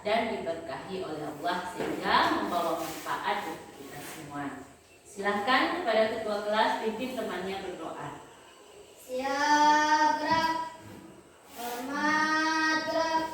dan diberkahi oleh Allah sehingga membawa manfaat untuk kita semua. Silahkan kepada ketua kelas pimpin temannya berdoa. Siap, gerak. Hormat, gerak.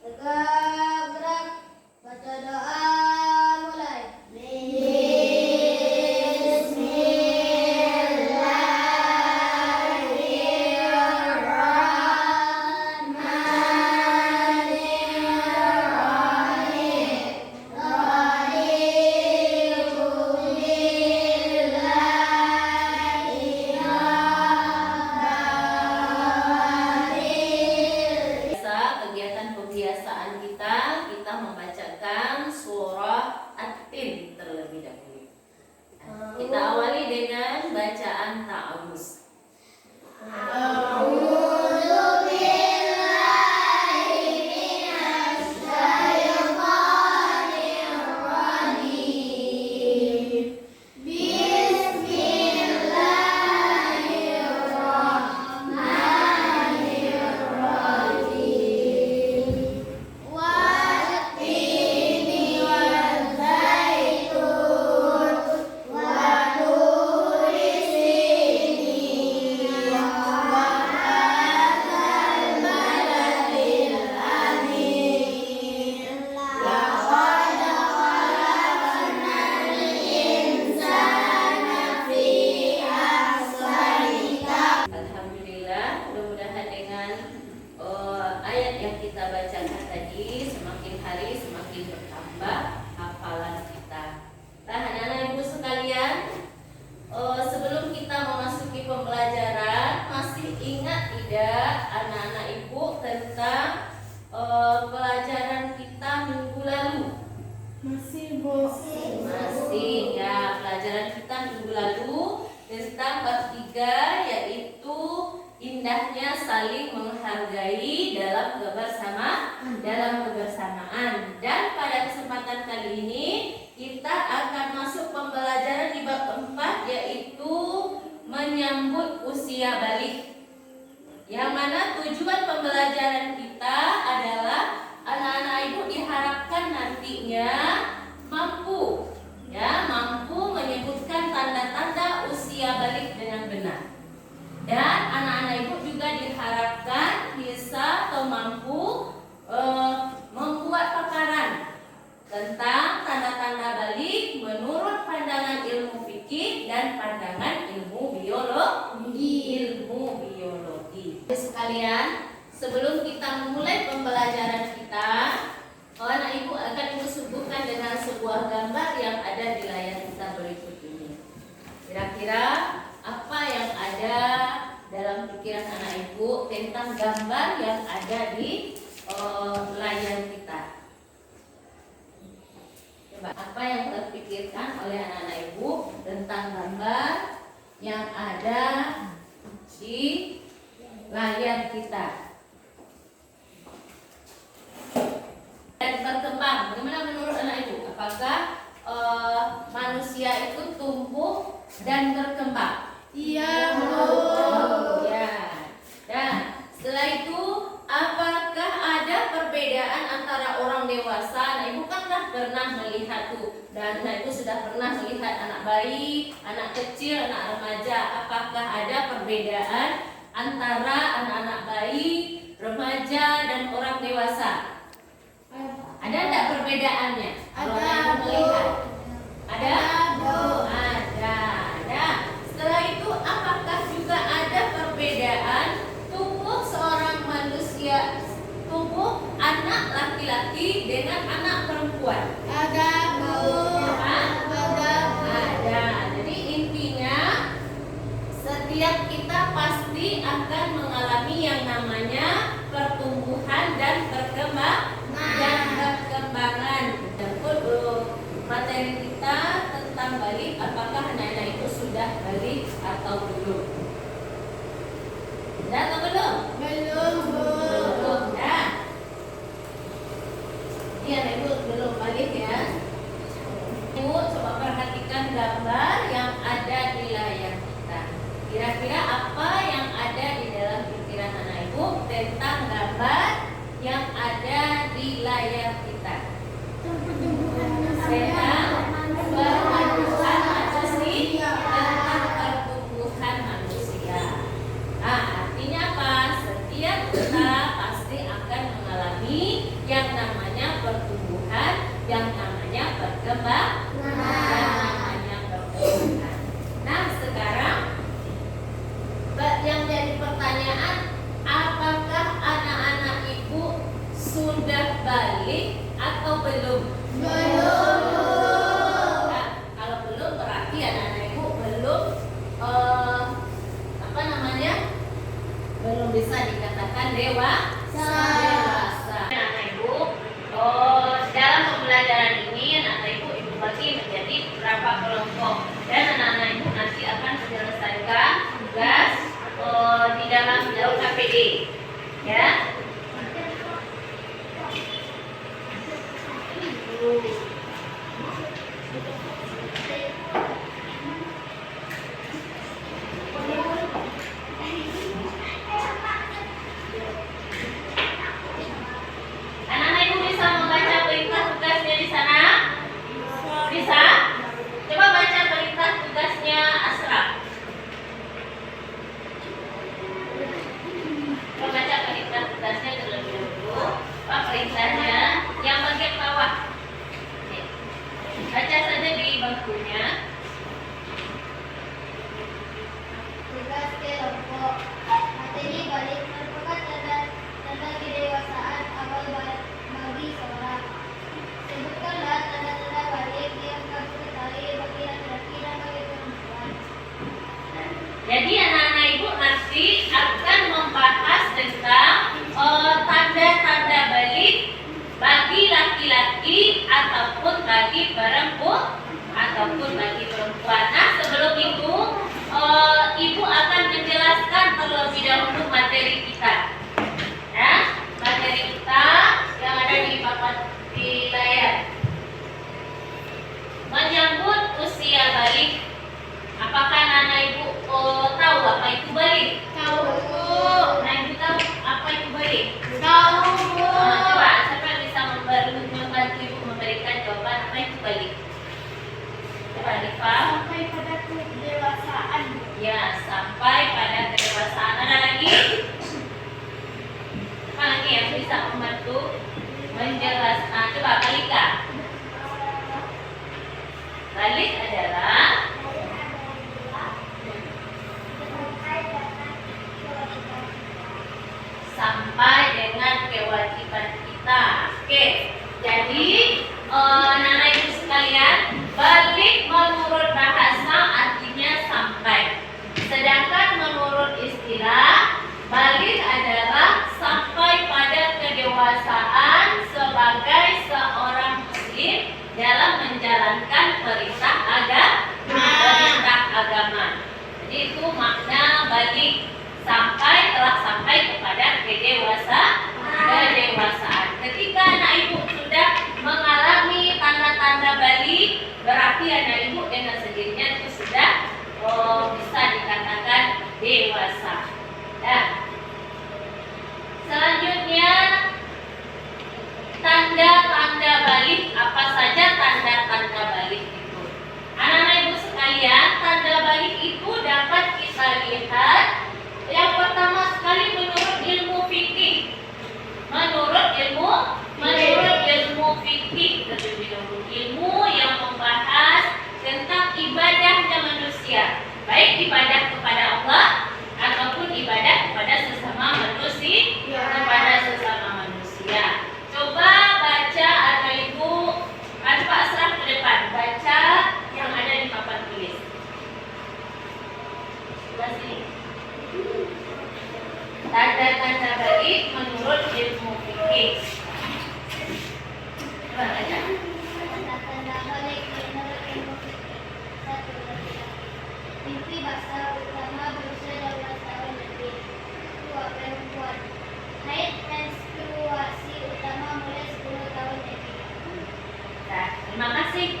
Tegak, gerak. Baca doa, mulai. Kebiasaan kita membacakan surah At-Tin terlebih dahulu. Kita awali dengan bacaan ta'awuz. Kita bacakan tadi semakin hari semakin bertambah hafalan kita. Nah, anak-anak ibu sekalian, sebelum kita memasuki pembelajaran, masih ingat tidak anak-anak ibu tentang pelajaran kita minggu lalu? Masih, Bu. Masih ya, pelajaran kita minggu lalu tentang bab 3, yaitu indahnya saling menghargai dalam kebersamaan. Dan pada kesempatan kali ini kita akan masuk pembelajaran di bab 4, yaitu menyambut usia balik. Yang mana tujuan pembelajaran kita adalah anak-anak ibu diharapkan nantinya mampu menyebutkan tanda-tanda usia balik dengan benar. Dan anak-anak ibu juga diharapkan bisa atau mampu membuat paparan tentang tanda-tanda balik menurut pandangan ilmu fikih dan pandangan ilmu biologi. Sekalian, sebelum kita memulai pembelajaran kita, anak ibu akan ibu suguhkan dengan sebuah gambar yang ada di layar kita berikut ini. Kira-kira apa yang ada dalam pikiran anak ibu tentang gambar yang ada di layar kita? Coba, apa yang terpikirkan oleh anak-anak ibu tentang gambar yang ada di layar kita? Dan berkembang, bagaimana menurut anak ibu? Apakah manusia itu tumbuh dan berkembang? Iya, Bu. Ya. Dan setelah itu, apakah ada perbedaan antara orang dewasa? Nah, ibu kan pernah melihat tuh, dan ibu sudah pernah melihat anak bayi, anak kecil, anak remaja. Apakah ada perbedaan antara anak-anak bayi, remaja, dan orang dewasa? Ada enggak perbedaannya? Kalau anak ibu melihat? Ada? Ada. Setelah itu, apakah juga ada perbedaan tubuh seorang manusia, tubuh anak laki-laki dengan anak perempuan? Ada, Bu. Ada. Jadi intinya setiap kita pasti akan mengalami yang namanya pertumbuhan dan perkembangan. Materi kita tentang balik, apakah anak-anak itu sudah balik atau belum? Sudah atau belum? Belum, Bu. Belum, dah. Ini anak ibu belum balik ya. Ibu coba perhatikan gambar yang ada di layar kita. Kira-kira apa yang ada di dalam pikiran anak ibu tentang gambar yang ada di layar kita? bisa dikatakan dewasa. Anak Ibu, dalam pembelajaran ini anak Ibu bagi menjadi beberapa kelompok dan anak-anak Ibu nanti akan menyelesaikan tugas di dalam jalur KPD, ya. Anak-anak Ibu bisa membaca perintah tugasnya di sana? Bisa? Coba baca perintah tugasnya Asraf. Coba baca perintah tugasnya terlebih dahulu. Apa perintahnya? Yang bagian bawah. Oke. Baca saja di bangkunya. Tugas kelompok. Materi balik merupakan tanda kedewasaan awal bagi seorang. Sebutkanlah tanda-tanda balik yang kamu ketahui bagi laki-laki dan bagi perempuan. Jadi anak-anak Ibu nanti akan membahas tentang tanda-tanda balik bagi laki-laki ataupun bagi perempuan. Nah, sebelum itu Ibu akan menjelaskan terlebih dahulu materi kita. Ya, materi kita yang ada di papan di layar. Menyambut usia balik. Apakah anak Ibu tahu apa itu balik? Tahu. Anak Ibu tahu apa itu balik? Tahu. Coba siapa yang bisa membantu Ibu memberikan jawaban apa itu balik? Coba Rifa. Sampai pada kedewasaan. Ya, sampai pada kedewasaan. Ada lagi? Apa lagi yang bisa membantu menjelaskan? Coba Kalika. Balik adalah sampai dengan kewajiban kita. Oke, jadi anak-anak Ibu sekalian, balik menurut bahasa artinya sampai. Sedangkan menurut istilah, balik adalah sampai pada kedewasaan sebagai seorang muslim dalam menjalankan perintah agama. Jadi itu makna balik, telah sampai kepada kedewasaan. Ketika anak Ibu sudah mengalami tanda-tanda balik, berarti anak Ibu dengan sendirinya itu sudah bisa dikatakan dewasa. Dan selanjutnya tanda-tanda balik. Apa saja tanda-tanda balik itu? Anak-anak Ibu sekalian, tanda balik itu dapat kita lihat. Yang pertama sekali menurut ilmu fikih. Menurut ilmu fikih, ilmu yang membahas tentang ibadahnya manusia, baik ibadah kepada Allah ataupun ibadah kepada sesama manusia. Coba baca atau Ibu, Pak Asraf ke depan, baca yang ada di papan tulis. Sebelah sini. Tanda-tanda balik menurut ilmu fikih. Coba baca. Tanda balik menurut ilmu fikih. 1. Mimpi basah utama berusia 12 tahun lebih. 2. Perempuan. Haid menstruasi utama mulai 10 tahun lebih. Nah, terima kasih.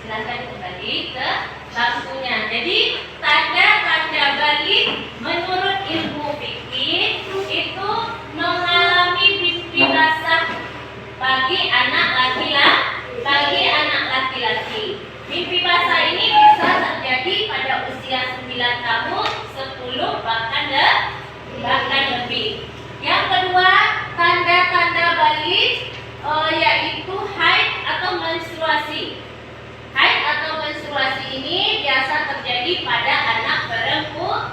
Silakan kembali ke bangkunya. Jadi tanda-tanda balik menurut ilmu fikih itu mengalami mimpi basah bagi anak laki-laki. Mimpi basah ini bisa terjadi pada usia 9 tahun, 10 bahkan lebih. Yang kedua, tanda-tanda balik yaitu haid atau menstruasi. Haid atau menstruasi ini biasa terjadi pada anak perempuan.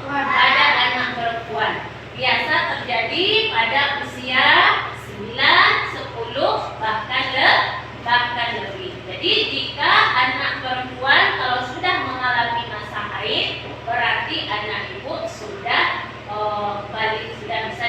Biasa terjadi pada usia 9, 10 bahkan lebih. Jadi jika anak perempuan kalau sudah mengalami masa haid, berarti anak Ibu sudah balik, sudah bisa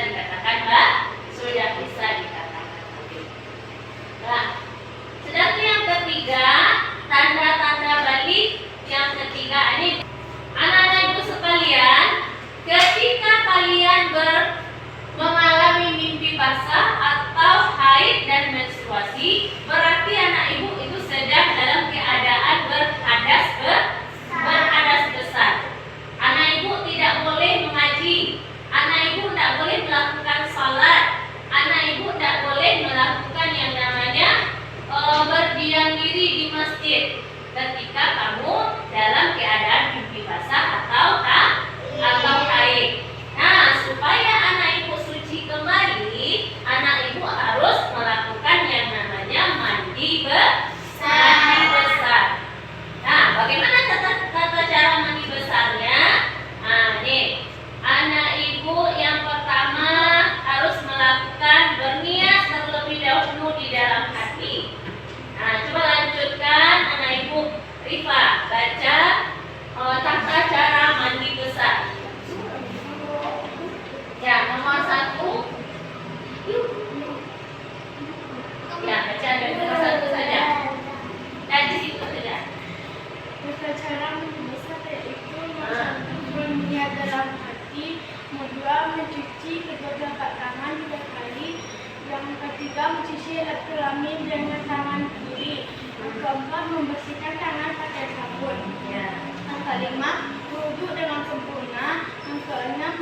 mencuci kedua telapak tangan 3 kali. Yang ketiga, mencuci kelamin dengan tangan kiri. Yang keempat, membersihkan tangan pakai sabun. Ya. Yang kelima, berwudu dengan sempurna. Yang keenam,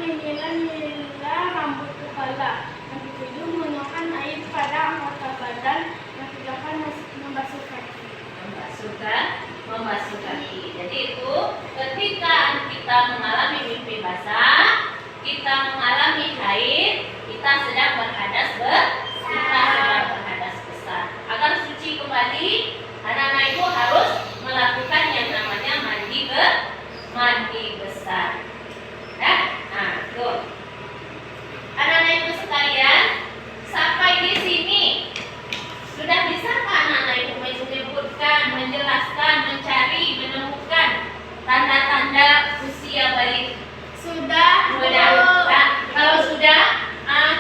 memilah rambut kepala. Yang ketujuh, menuangkan air pada anggota badan. Yang kedelapan, membasuh kaki. Membasuh kaki. Jadi itu ketika kita mengalami mimpi basah, kita mengalami haid, kita sedang berhadas besar. Agar suci kembali, anak-anak ibu harus melakukan yang namanya mandi besar. Ya? Nah, tuh. Anak-anak ibu sekalian, sampai di sini sudah bisakah anak-anak ibu menyebutkan, menjelaskan, mencari, menemukan tanda-tanda usia balik? Sudah. Nah, kalau sudah,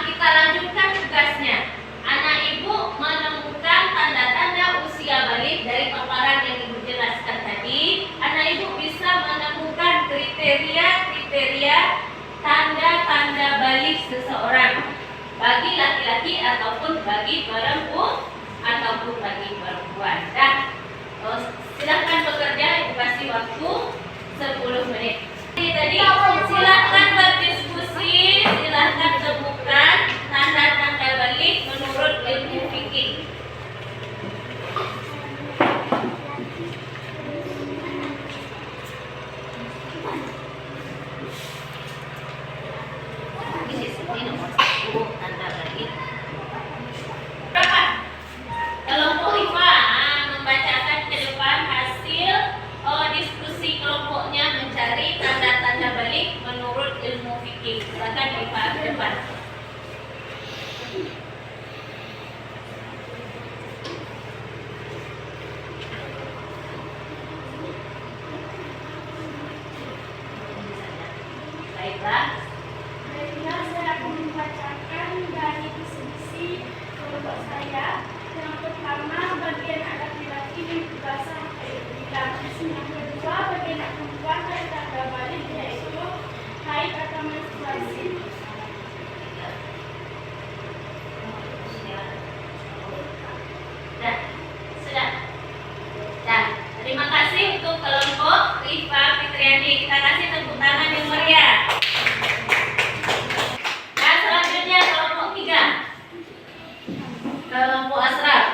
kita lanjutkan tugasnya. Anak ibu menemukan tanda-tanda usia balik dari paparan yang ibu jelaskan tadi. Anak ibu bisa menemukan kriteria tanda-tanda balik seseorang bagi laki-laki ataupun bagi perempuan. Nah, silahkan bekerja, ibu kasih waktu 10 menit. Tadi silahkan berdiskusi, silahkan temukan tanda-tanda balik menurut ilmu fikih. Ini nomor 1 tanda balik. Berapa? Kelompok IPA membacakan ke depan hasil diskusi kelompoknya mencari tanda-tanda balik menurut ilmu fikih. Silakan IPA ke depan. Baiklah. Baiklah, saya akan membacakan dari diskusi kelompok saya. Yang pertama, bagian anak laki-laki mimpi basah haid. Yang kedua, bagian anak perempuan dari tanda balik, yaitu haid atau menstruasi. Sudah. Terima kasih untuk kelompok Rifa Fitriani. Kita kasih tepuk tangan yang meriah. Nah, selanjutnya kelompok 3. Kelompok Asraf.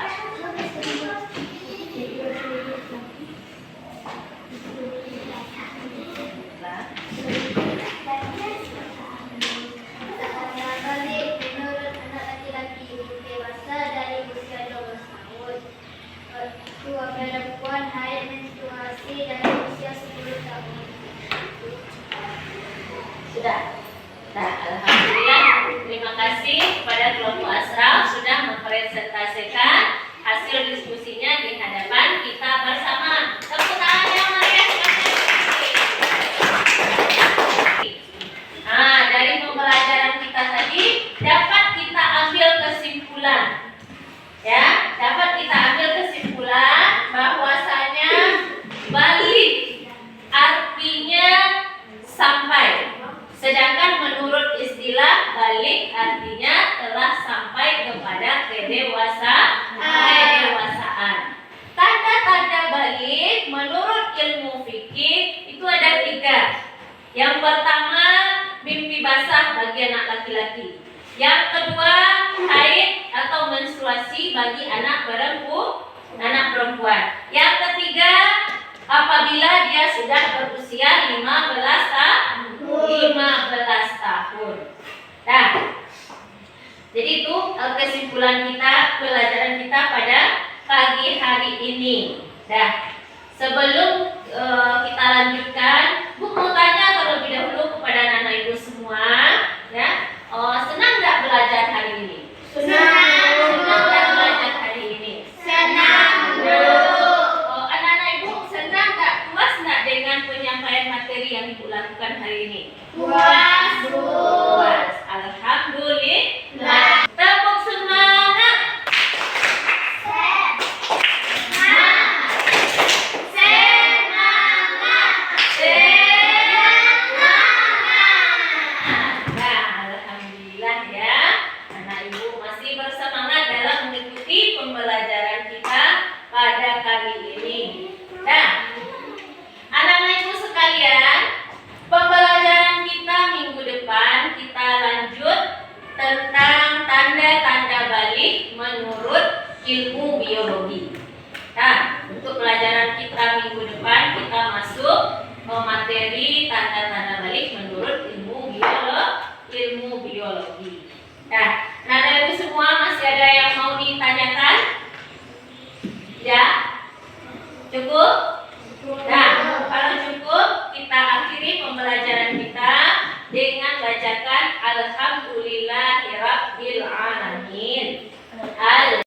Tanda balik menurut anak laki-laki mimpi basah dari usia 12 tahun. Dua perempuan haid menstruasi dari usia 10 tahun. Sudah. Nah, alhamdulillah. Terima kasih kepada kelompok Asraf sudah mempresentasikan hasil diskusinya di hadapan kita bersama. Tepuk tangan yang meriah. Nah, dari pembelajaran kita tadi dapat kita ambil kesimpulan. Ya, dapat kita ambil kesimpulan bahwasanya balik artinya sampai. Sedangkan menurut istilah balik artinya telah sampai kepada kedewasaan. Tanda-tanda balik menurut ilmu fikih itu ada 3. Yang pertama, mimpi basah bagi anak laki-laki. Yang kedua, haid atau menstruasi bagi anak perempuan. Yang ketiga, apabila dia sudah berusia 15 tahun. Nah, jadi itu kesimpulan kita, pelajaran kita pada pagi hari ini. Nah, sebelum kita lanjutkan, Bu mau tanya terlebih dahulu kepada anak-anak ibu semua, ya, senang nggak belajar hari ini? Senang nggak belajar hari ini? Senang, Bu. Anak-anak ibu senang nggak, puas nggak dengan penyampaian materi yang ibu lakukan hari ini? Puas, Bu. Puas. Alhamdulillah. Tepuk semangat. Semangat. minggu depan kita masuk materi tanda-tanda balik menurut ilmu biologi. Nah, anak-anak ibu semua masih ada yang mau ditanyakan? Ya, cukup.